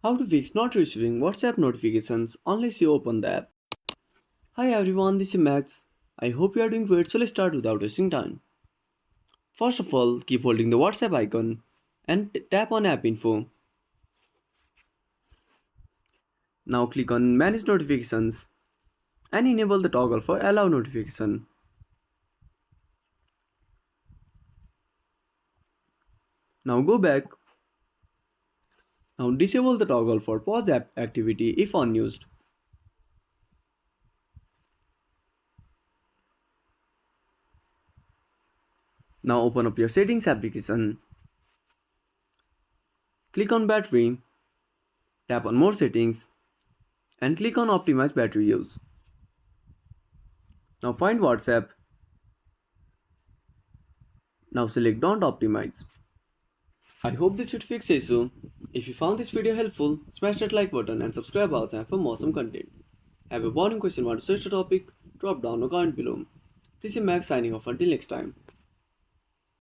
How to fix not receiving WhatsApp notifications unless you open the app. Hi everyone, this is Max. I hope you are doing great, so let's start without wasting time. First of all, keep holding the WhatsApp icon and tap on app info. Now click on manage notifications and enable the toggle for allow notification. Now go back. Now disable the toggle for pause app activity if unused. Now open up your settings application. Click on battery, tap on more settings and click on optimize battery use. Now find WhatsApp. Now select don't optimize. I hope this should fix the issue. If you found this video helpful, smash that like button and subscribe our channel for more awesome content. Have a burning question, want to search the topic? Drop down a comment below. This is Max signing off until next time.